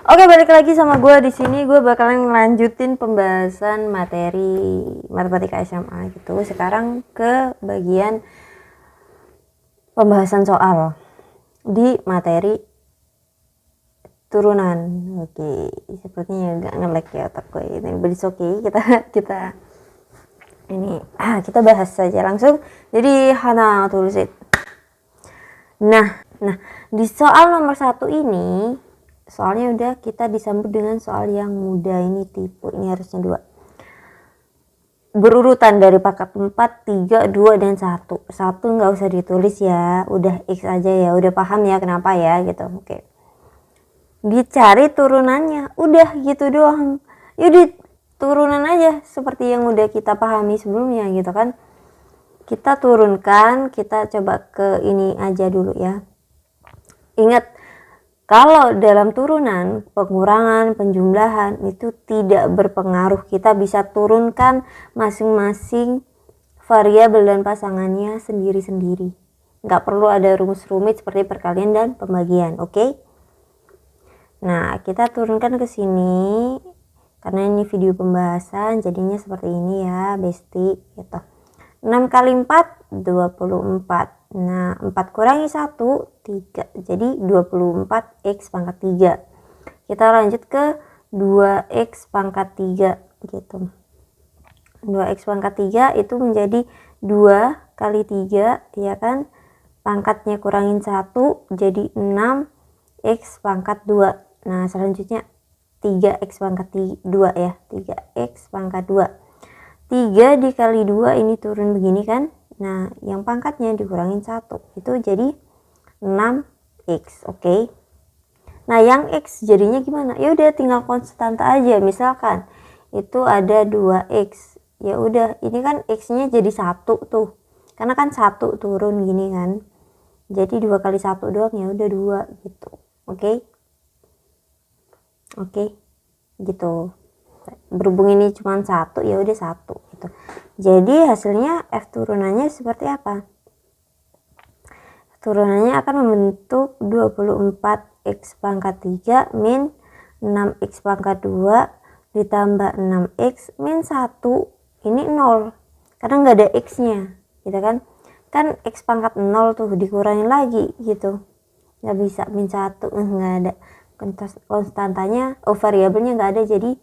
Oke, balik lagi sama gue di sini. Gue bakalan ngelanjutin pembahasan materi matematika SMA gitu. Sekarang ke bagian pembahasan soal di materi turunan. Oke, sepertinya agak nge-lag ya otak gue ini. But it's okay, kita ini kita bahas saja langsung. Jadi Hana tulis it. Nah, di soal nomor 1 ini soalnya udah kita disambut dengan soal yang mudah, ini tipe ini harusnya 2 berurutan dari pangkat 4, 3, 2 dan 1 nggak usah ditulis ya, udah X aja ya, udah paham ya kenapa ya gitu. Oke, dicari turunannya, udah gitu doang. Yaudah turunan aja seperti yang udah kita pahami sebelumnya gitu kan. Kita turunkan, kita coba ke ini aja dulu ya. Ingat, kalau dalam turunan, pengurangan, penjumlahan itu tidak berpengaruh. Kita bisa turunkan masing-masing variabel dan pasangannya sendiri-sendiri. Nggak perlu ada rumus rumit seperti perkalian dan pembagian, oke? Nah, kita turunkan ke sini. Karena ini video pembahasan, jadinya seperti ini ya, bestie. Gitu. 6 kali 4, 24. Nah, 4 kurangi 1, 3. Jadi 24x pangkat 3. Kita lanjut ke 2x pangkat 3 gitu. 2x pangkat 3 itu menjadi 2 kali 3 ya kan. Pangkatnya kurangin 1 jadi 6x pangkat 2. Nah, selanjutnya 3x pangkat 2 ya. 3x pangkat 2. 3 dikali 2 ini turun begini kan. Nah, yang pangkatnya dikurangin 1 itu jadi 6x, oke. Nah, yang x jadinya gimana? Ya udah tinggal konstanta aja. Misalkan itu ada 2x. Ya udah, ini kan x-nya jadi 1 tuh. Karena kan 1 turun gini kan. Jadi 2 kali 1 doang, ya udah 2 gitu. Oke. Oke. Gitu. Berhubung ini cuma 1, ya udah 1 gitu. Jadi hasilnya F turunannya seperti apa? Turunannya akan membentuk 24x pangkat 3 min 6x pangkat 2 ditambah 6x min 1. Ini 0 karena nggak ada x nya gitu kan. Kan x pangkat 0 tuh dikurangin lagi gitu, nggak bisa min 1, nggak ada konstantanya, variabelnya nggak ada, jadi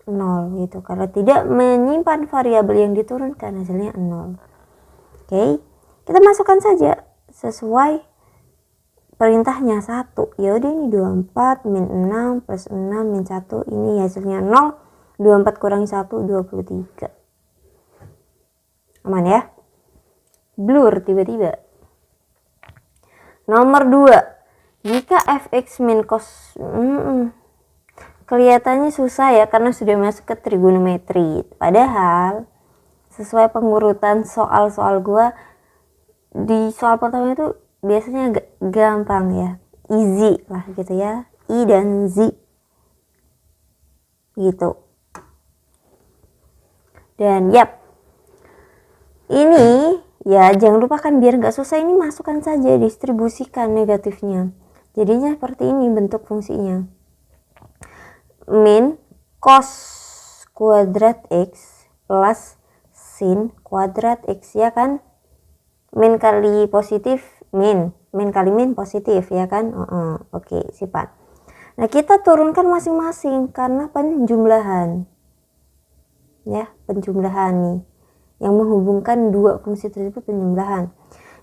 0 gitu. Kalau tidak menyimpan variabel yang diturunkan, hasilnya 0. Oke, kita masukkan saja sesuai perintahnya 1. Ya udah, ini 24 min 6 plus 6 min 1, ini hasilnya 0. 24 kurangi 1, 23. Aman ya? Blur tiba-tiba. Nomor 2. Jika fx min cos kelihatannya susah ya karena sudah masuk ke trigonometri. Padahal sesuai pengurutan soal-soal gua di soal pertama itu biasanya gampang ya, easy lah gitu ya, I dan Z gitu. Dan yap, ini ya jangan lupakan biar nggak susah, ini masukkan saja, distribusikan negatifnya. Jadinya seperti ini bentuk fungsinya. Min cos kuadrat X plus sin kuadrat X ya kan. Min kali positif min kali min positif ya kan. Oke, sifat. Nah, kita turunkan masing-masing karena penjumlahan ya, penjumlahan nih yang menghubungkan dua fungsi tersebut, penjumlahan.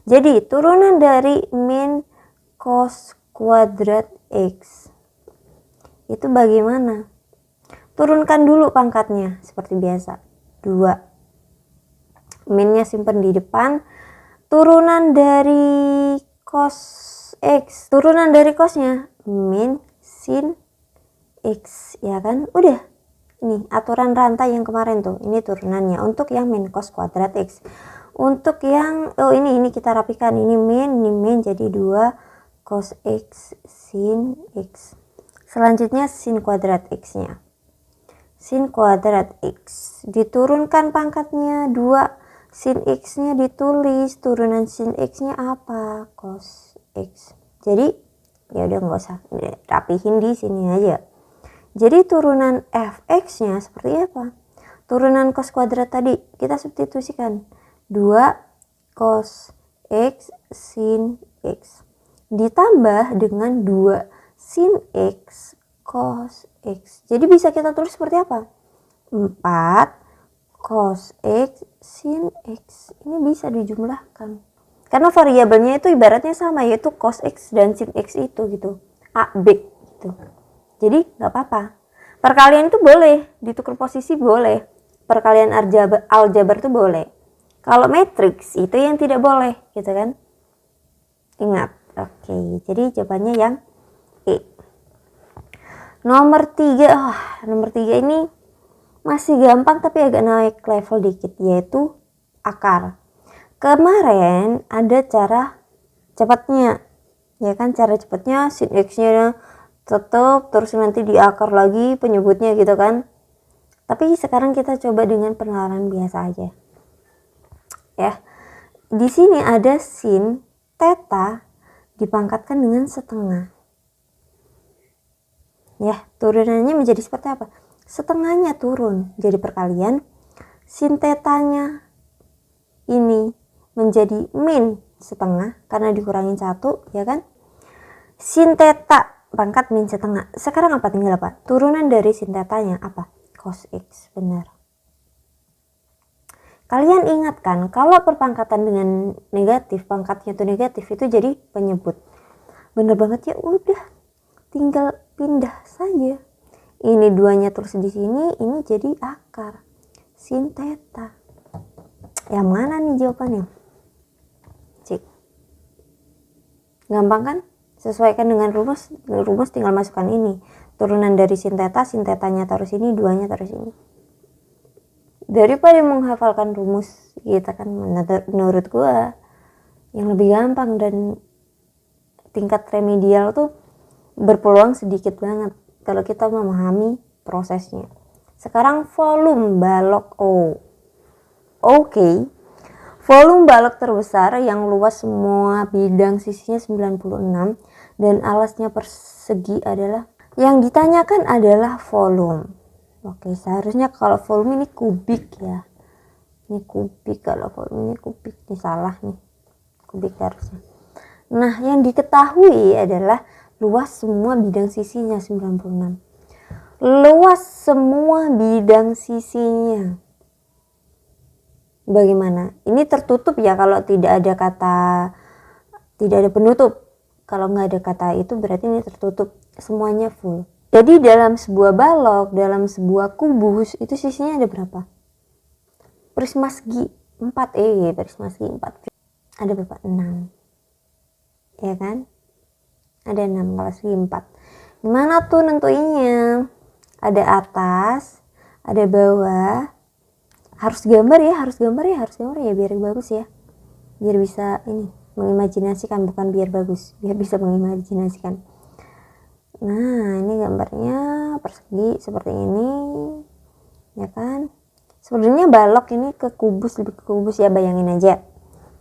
Jadi turunan dari min cos kuadrat X itu bagaimana? Turunkan dulu pangkatnya seperti biasa, 2. Minnya simpan di depan. Turunan dari cos X, turunan dari cosnya min sin X ya kan. Udah, ini aturan rantai yang kemarin tuh, ini turunannya untuk yang min cos kuadrat X. Untuk yang ini kita rapikan, ini min jadi 2 cos X sin X. Selanjutnya sin kuadrat X nya, sin kuadrat X diturunkan pangkatnya 2, sin X nya ditulis, turunan sin X nya apa? Cos X. Jadi Ya udah nggak usah rapihin di sini aja. Jadi turunan fx-nya seperti apa? Turunan cos kuadrat tadi kita substitusikan 2 cos x sin x ditambah dengan 2 sin x cos x. Jadi bisa kita tulis seperti apa? 4 cos x sin x. Ini bisa dijumlahkan. Karena variabelnya itu ibaratnya sama, yaitu cos x dan sin x itu gitu. A, B gitu. Jadi nggak apa-apa. Perkalian itu boleh, ditukar posisi boleh. Perkalian aljabar itu boleh. Kalau matriks itu yang tidak boleh gitu kan. Ingat. Oke, jadi jawabannya yang E. Nomor 3, nomor 3 ini masih gampang tapi agak naik level dikit, yaitu akar. Kemarin ada cara cepatnya, ya kan, cara cepatnya sin x-nya tetap, terus nanti diakar lagi penyebutnya gitu kan. Tapi sekarang kita coba dengan penalaran biasa aja. Ya. Di sini ada sin theta dipangkatkan dengan setengah. Ya, turunannya menjadi seperti apa? Setengahnya turun jadi perkalian sin tetanya ini menjadi min setengah karena dikurangin 1, ya kan. Sin theta pangkat min setengah. Sekarang apa, tinggal apa? Turunan dari sin tetanya apa? Cos x, benar. Kalian ingat kan, kalau perpangkatan dengan negatif, pangkatnya itu negatif, itu jadi penyebut. Bener banget ya, udah tinggal pindah saja. Ini 2-nya terus di sini, ini jadi akar sin theta. Yang mana nih jawabannya? Cek. Gampang kan? Sesuaikan dengan rumus tinggal masukkan ini. Turunan dari sin tetanya taruh sini, 2-nya taruh sini. Daripada menghafalkan rumus, kita kan menurut gua yang lebih gampang dan tingkat remedial tuh berpeluang sedikit banget kalau kita memahami prosesnya. Sekarang volume balok O. Oke. Volume balok terbesar yang luas semua bidang sisinya 96 dan alasnya persegi adalah, yang ditanyakan adalah volume. Oke, seharusnya kalau volume ini kubik ya. Ini kubik, kalau volume ini kubik. Ini salah nih. Kubik harusnya. Nah, yang diketahui adalah luas semua bidang sisinya 96. Luas semua bidang sisinya. Bagaimana? Ini tertutup ya kalau tidak ada penutup. Kalau nggak ada kata itu berarti ini tertutup. Semuanya full. Jadi dalam sebuah balok, dalam sebuah kubus itu sisinya ada berapa? Prisma segi 4, prisma segi 4. Ada berapa? 6. Ya kan? Ada 6 kalau segi 4. Gimana tuh nentuinnya? Ada atas, ada bawah. Harus gambar ya biar bagus ya. Biar bisa ini mengimajinasikan, bukan biar bagus, biar bisa mengimajinasikan. Nah, ini gambarnya persegi seperti ini, ya kan. Sebenarnya balok ini lebih ke kubus ya, bayangin aja.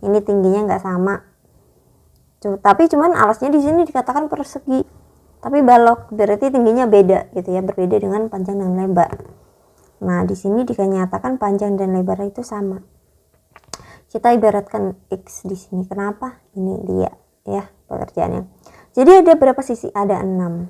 Ini tingginya nggak sama, tapi cuman alasnya di sini dikatakan persegi, tapi balok berarti tingginya beda gitu ya, berbeda dengan panjang dan lebar. Nah, di sini dinyatakan panjang dan lebar itu sama. Kita ibaratkan X di sini. Kenapa? Ini dia ya pekerjaannya. Jadi ada berapa sisi? Ada 6.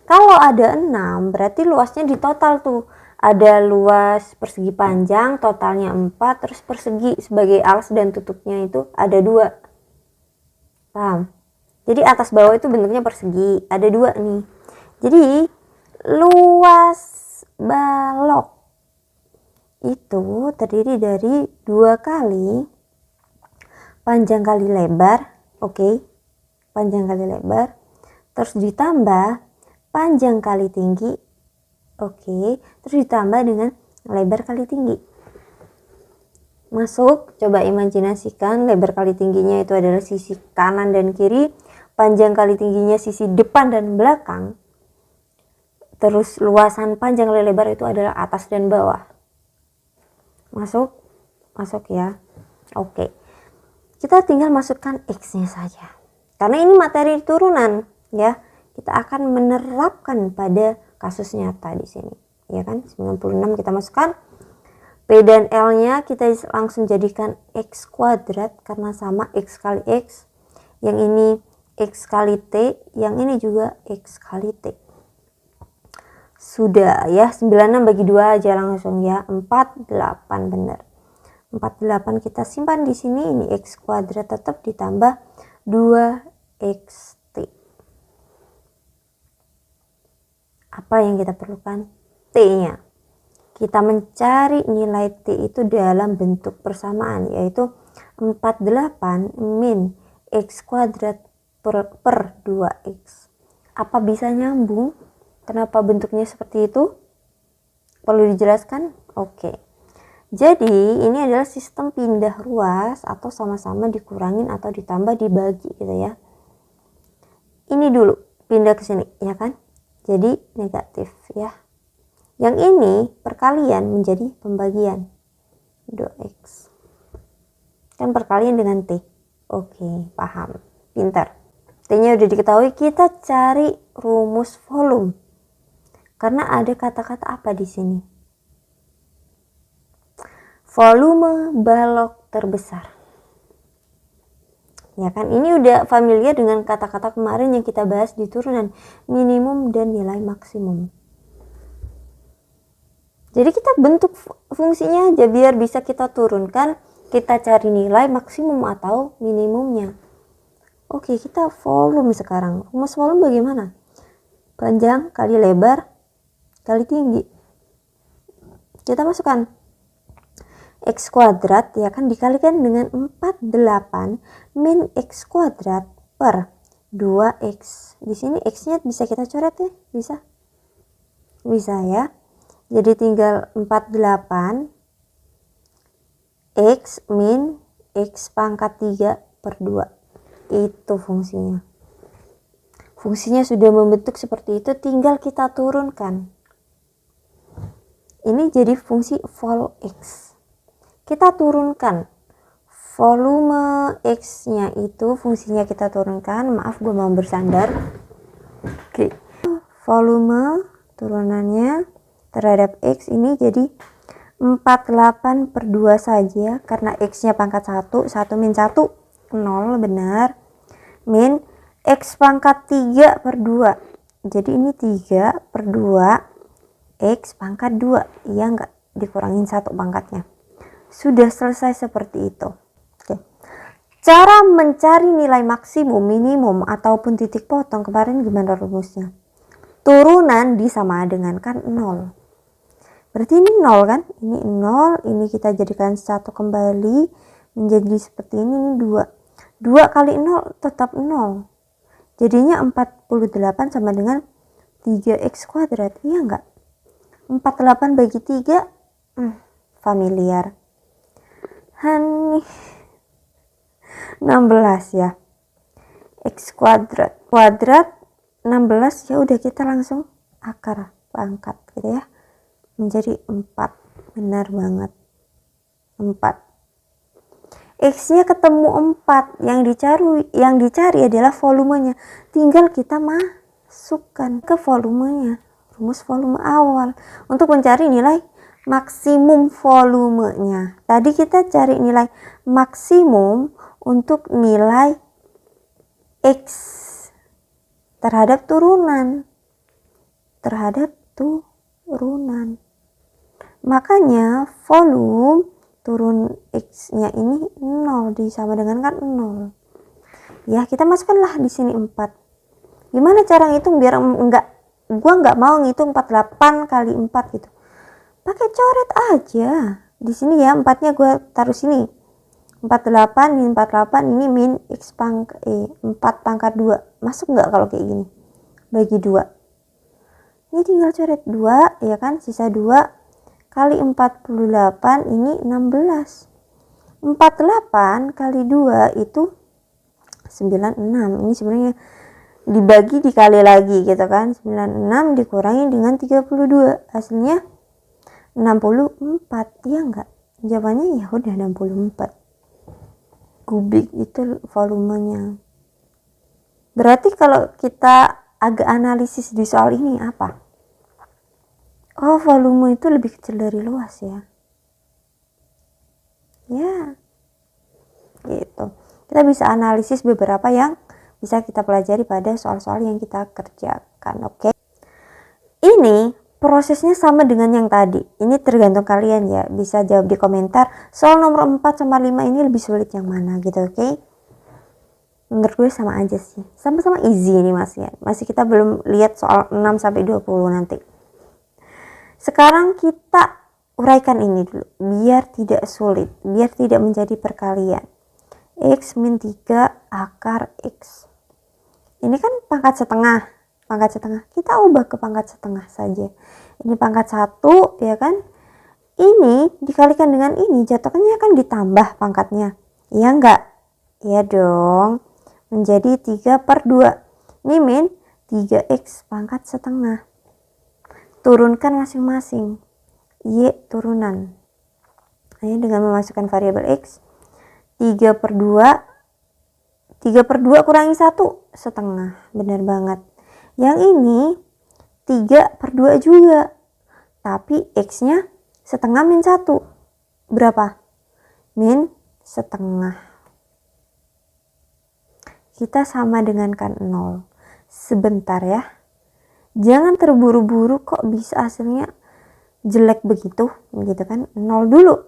Kalau ada 6 berarti luasnya di total tuh. Ada luas persegi panjang totalnya 4, terus persegi sebagai alas dan tutupnya itu ada 2. Paham? Jadi atas bawah itu bentuknya persegi, ada 2 nih. Jadi luas balok itu terdiri dari 2 kali panjang kali lebar, oke, panjang kali lebar, terus ditambah panjang kali tinggi, oke, terus ditambah dengan lebar kali tinggi. Masuk, coba imajinasikan lebar kali tingginya itu adalah sisi kanan dan kiri, panjang kali tingginya sisi depan dan belakang, terus luasan panjang kali lebar itu adalah atas dan bawah. Masuk ya. Oke. Kita tinggal masukkan X-nya saja. Karena ini materi turunan. ya. Kita akan menerapkan pada kasus nyata di sini, ya kan. 96 kita masukkan. P dan L-nya kita langsung jadikan X kuadrat karena sama X kali X. Yang ini X kali T, yang ini juga X kali T. Sudah ya, 96 bagi 2 aja langsung ya, 48 benar. 48 kita simpan di sini, ini X kuadrat tetap ditambah 2XT. Apa yang kita perlukan? T-nya. Kita mencari nilai T itu dalam bentuk persamaan, yaitu 48 min X kuadrat per 2X. Apa bisa nyambung? Kenapa bentuknya seperti itu? Perlu dijelaskan? Oke. Jadi ini adalah sistem pindah ruas atau sama-sama dikurangin atau ditambah dibagi gitu ya. Ini dulu pindah ke sini ya kan? Jadi negatif ya. Yang ini perkalian menjadi pembagian 2X. Kan perkalian dengan T. Oke, paham. Pintar. T-nya udah diketahui, kita cari rumus volume. Karena ada kata-kata apa di sini? Volume balok terbesar. Ya kan, ini udah familiar dengan kata-kata kemarin yang kita bahas di turunan minimum dan nilai maksimum. Jadi kita bentuk fungsinya aja biar bisa kita turunkan, kita cari nilai maksimum atau minimumnya. Oke, kita volume sekarang. Rumus volume bagaimana? Panjang kali lebar kali tinggi. Kita masukkan X kuadrat ya kan dikalikan dengan 48 min X kuadrat per 2X. Di sini X-nya bisa kita coret ya? Bisa? Bisa ya. Jadi tinggal 48 X min X pangkat 3 per 2. Itu fungsinya. Fungsinya sudah membentuk seperti itu, tinggal kita turunkan. Ini jadi fungsi vol X. Kita turunkan volume X-nya itu, fungsinya kita turunkan. Maaf, gue mau bersandar. Oke. Volume turunannya terhadap X ini jadi 48 per 2 saja. Karena X-nya pangkat 1, 1 min 1, 0 benar. Min X pangkat 3 per 2. Jadi ini 3 per 2 X pangkat 2. Iya enggak? Dikurangin 1 pangkatnya. Sudah selesai seperti itu. Oke. Cara mencari nilai maksimum, minimum, ataupun titik potong kemarin gimana rumusnya? Turunan disama dengan kan 0. Berarti ini 0 kan? Ini 0, ini kita jadikan 1 kembali menjadi seperti ini 2. 2 kali 0 tetap 0. Jadinya 48 sama dengan 3X kuadrat. Iya enggak? 48 bagi 3 familiar. 16 ya. X kuadrat 16, ya udah kita langsung akar pangkat gitu ya. Menjadi 4. Benar banget. 4. X-nya ketemu 4. Yang dicari adalah volumenya. Tinggal kita masukkan ke volumenya. Rumus volume awal untuk mencari nilai maksimum volumenya. Tadi kita cari nilai maksimum untuk nilai X terhadap turunan. Makanya volume turun X-nya ini 0 disama dengan kan 0. Ya, kita masukkanlah di sini 4. Gimana cara ngitung biar gua nggak mau ngitung 48 kali 4 gitu. Pakai coret aja. Di sini ya, 4-nya gue taruh sini. 48 min 48 ini min X 4 pangkat 2. Masuk nggak kalau kayak gini? Bagi 2. Ini tinggal coret 2 ya kan, sisa 2 kali 48 ini 16. 48 kali 2 itu 96. Ini sebenarnya dibagi dikali lagi gitu kan. 96 dikurangi dengan 32. Hasilnya 64. Iya enggak? Jawabannya ya udah 64. Kubik itu volumenya. Berarti kalau kita agak analisis di soal ini apa? Oh, volume itu lebih kecil dari luas ya. Ya, gitu. Kita bisa analisis beberapa yang bisa kita pelajari pada soal-soal yang kita kerjakan, oke? Ini prosesnya sama dengan yang tadi. Ini tergantung kalian ya. Bisa jawab di komentar. Soal nomor 4 sama 5 ini lebih sulit yang mana gitu, oke? Menurut gue sama aja sih. Sama-sama easy ini masih ya. Masih kita belum lihat soal 6 sampai 20 nanti. Sekarang kita uraikan ini dulu. Biar tidak sulit. Biar tidak menjadi perkalian. X min 3 akar X. Ini kan pangkat setengah. Pangkat setengah, kita ubah ke pangkat setengah saja. Ini pangkat 1 ya kan, ini dikalikan dengan ini jatuhnya kan ditambah pangkatnya, iya enggak? Iya dong, menjadi 3/2. Ini min 3x pangkat setengah. Turunkan masing-masing, y turunan. Ini dengan memasukkan variabel x, 3/2 kurangi 1 setengah, benar banget. Yang ini 3/2 juga. Tapi X-nya setengah min 1. Berapa? Min setengah. Kita sama dengan kan 0. Sebentar ya. Jangan terburu-buru kok bisa hasilnya jelek begitu. Gitu kan. 0 dulu.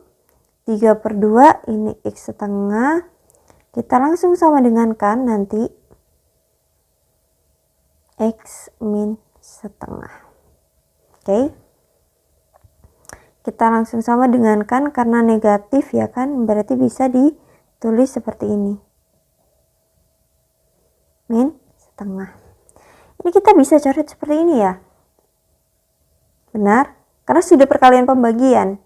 3/2 ini X setengah. Kita langsung sama dengan kan nanti. X min setengah. Oke. Kita langsung sama dengan kan karena negatif ya kan, berarti bisa ditulis seperti ini. Min setengah. Ini kita bisa coret seperti ini ya. Benar? Karena sudah perkalian pembagian.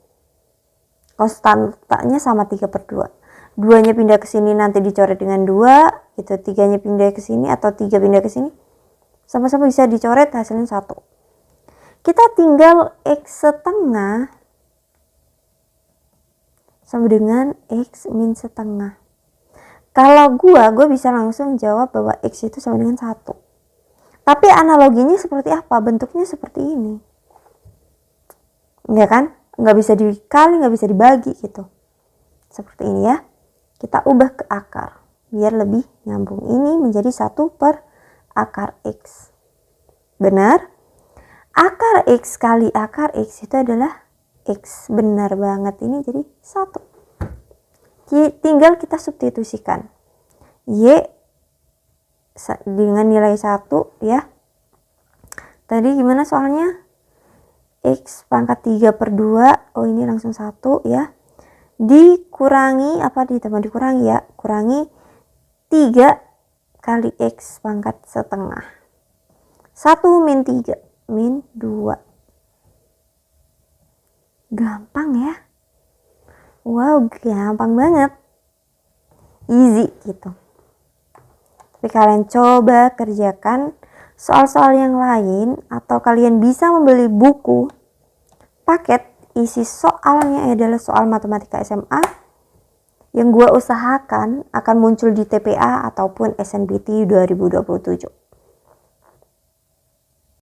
Konstantanya sama 3/2. 2-nya pindah ke sini nanti dicoret dengan 2, gitu. 3-nya pindah ke sini atau 3 pindah ke sini. Sama-sama bisa dicoret, hasilnya 1. Kita tinggal X setengah sama dengan X min setengah. Kalau gue bisa langsung jawab bahwa X itu sama dengan 1. Tapi analoginya seperti apa? Bentuknya seperti ini. Ya kan? Nggak bisa dikali, nggak bisa dibagi gitu. Seperti ini ya. Kita ubah ke akar. Biar lebih nyambung. Ini menjadi 1/akar X. Benar? Akar X kali akar X itu adalah X. Benar banget. Ini jadi 1. Tinggal kita substitusikan. Y dengan nilai 1 ya. Tadi gimana soalnya? X pangkat 3/2. Oh ini langsung 1 ya. Dikurangi, apa ditambah dikurangi ya. Kurangi 3 kali X pangkat setengah. 1 min 3 min 2. Gampang ya. Wow, gampang banget. Easy gitu. Tapi kalian coba kerjakan soal-soal yang lain, atau kalian bisa membeli buku paket isi soalnya adalah soal matematika SMA yang gue usahakan akan muncul di TPA ataupun SNBT 2027.